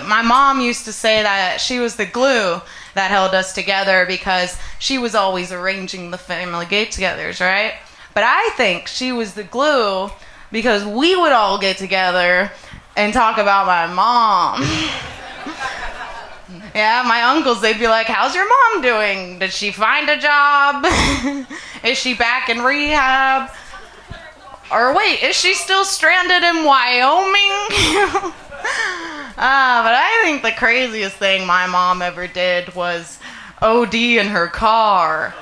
My mom used to say that she was the glue that held us together because she was always arranging the family get-togethers, right? But I think she was the glue because we would all get together and talk about my mom. Yeah, my uncles, they'd be like, how's your mom doing? Did she find a job? Is she back in rehab? Or wait, is she still stranded in Wyoming? But I think the craziest thing my mom ever did was OD in her car.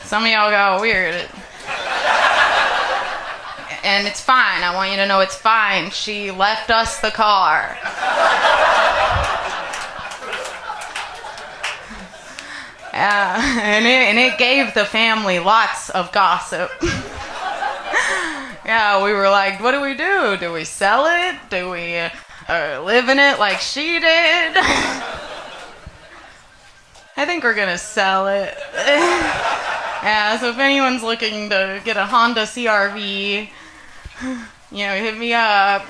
Some of y'all got weird. And it's fine. I want you to know it's fine. She left us the car. And it gave the family lots of gossip. Yeah, we were like, what do we do? Do we sell it? Do we live in it like she did? I think we're gonna sell it. Yeah, so if anyone's looking to get a Honda CR-V, hit me up.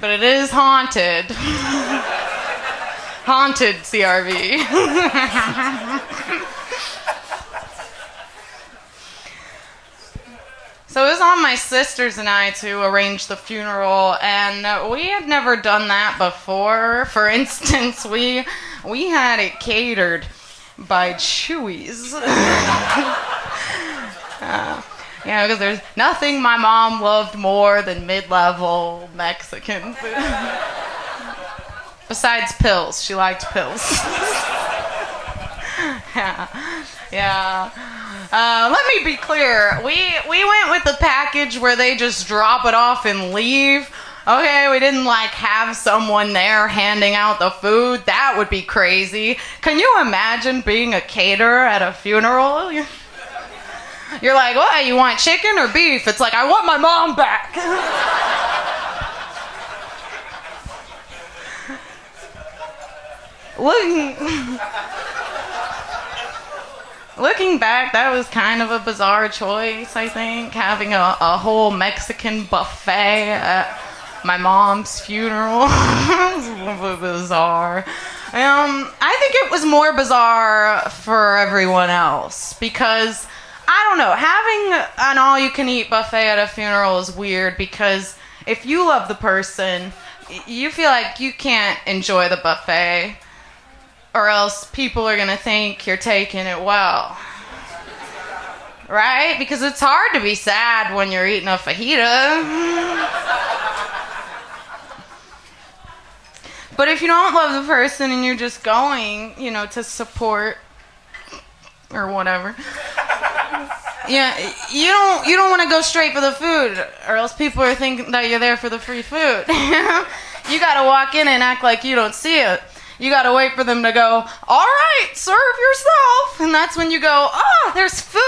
But it is haunted. Haunted CR-V. So it was on my sisters and I to arrange the funeral, and we had never done that before. For instance, we had it catered by Chewy's. Because there's nothing my mom loved more than mid-level Mexican food. Besides pills. She liked pills. Yeah. Let me be clear. We went with the package where they just drop it off and leave. Okay, we didn't have someone there handing out the food. That would be crazy. Can you imagine being a caterer at a funeral? You're like, what, you want chicken or beef? It's like, I want my mom back. Looking back, that was kind of a bizarre choice, I think, having a whole Mexican buffet at my mom's funeral. It was bizarre. I think it was more bizarre for everyone else because, I don't know, having an all-you-can-eat buffet at a funeral is weird because if you love the person, you feel like you can't enjoy the buffet or else people are going to think you're taking it well. Right? Because it's hard to be sad when you're eating a fajita. But if you don't love the person and you're just going, to support or whatever, yeah, you don't want to go straight for the food, or else people are thinking that you're there for the free food. You got to walk in and act like you don't see it. You got to wait for them to go, all right, serve yourself. And that's when you go, oh, there's food?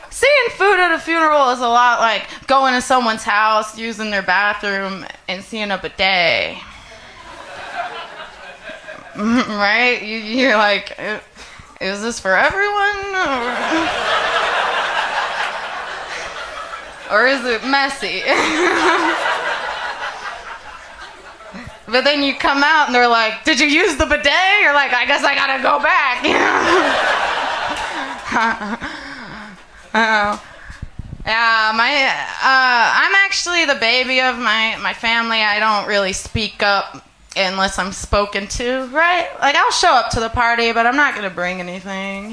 Seeing food at a funeral is a lot like going to someone's house, using their bathroom, and seeing a bidet. Right? You're like, is this for everyone? Or is it messy? But then you come out and they're like, did you use the bidet? You're like, I guess I gotta go back. I'm actually the baby of my family. I don't really speak up unless I'm spoken to, right? Like, I'll show up to the party, but I'm not gonna bring anything,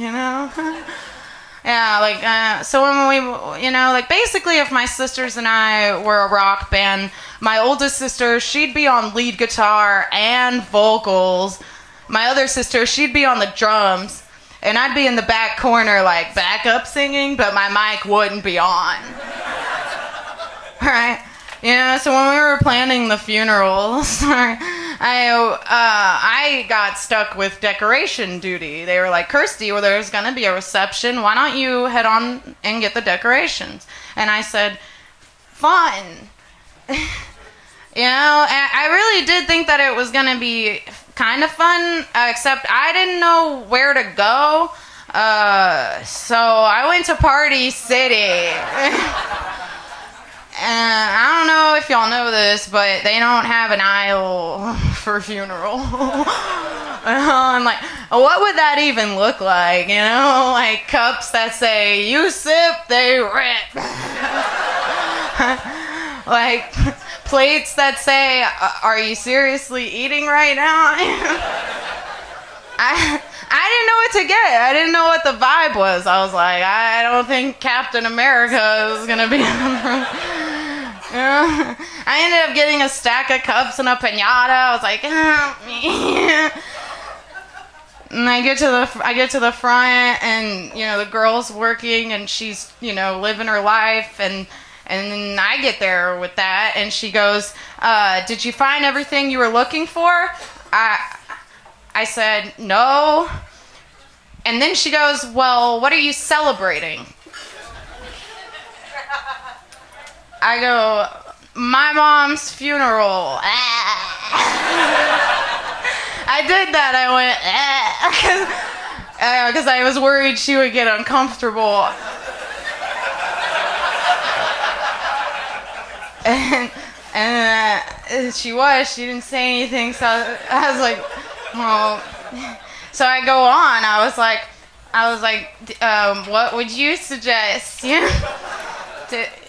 Yeah, so when we, basically if my sisters and I were a rock band, my oldest sister, she'd be on lead guitar and vocals. My other sister, she'd be on the drums, and I'd be in the back corner, backup singing, but my mic wouldn't be on. Right? So when we were planning the funeral, I got stuck with decoration duty. They were like, Kirstie, well, there's going to be a reception. Why don't you head on and get the decorations? And I said, fun. I really did think that it was going to be kind of fun, except I didn't know where to go. So I went to Party City. And I don't know if y'all know this, but they don't have an aisle for funeral. I'm like, what would that even look like? You know, like cups that say, you sip, they rip. Like plates that say, are you seriously eating right now? I didn't know what to get. I didn't know what the vibe was. I was like, I don't think Captain America is going to be... I ended up getting a stack of cups and a piñata. I was like, help me. And I get to the front, and the girl's working, and she's living her life, and then I get there with that, and she goes, did you find everything you were looking for? I said no, and then she goes, well, what are you celebrating? I go, my mom's funeral. I did that. I went, because I was worried she would get uncomfortable. And she didn't say anything, so I was like, oh. So I go on. I was like, what would you suggest?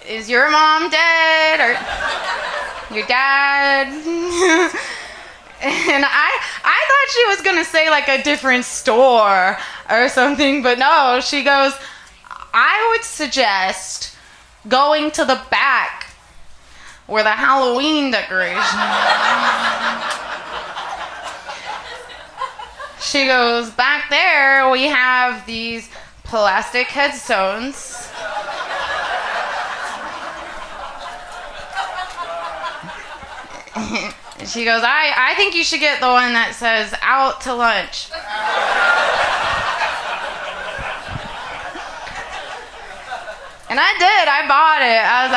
Is your mom dead or your dad? And I thought she was gonna say like a different store or something, but no, she goes, I would suggest going to the back where the Halloween decoration. She goes, back there we have these plastic headstones. She goes, I think you should get the one that says out to lunch. And I did. I bought it. I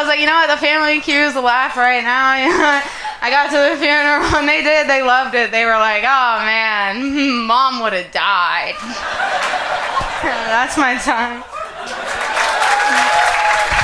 was like, you know what? The family cues will laugh right now. I got to the funeral and they did. They loved it. They were like, oh man, Mom would have died. That's my time.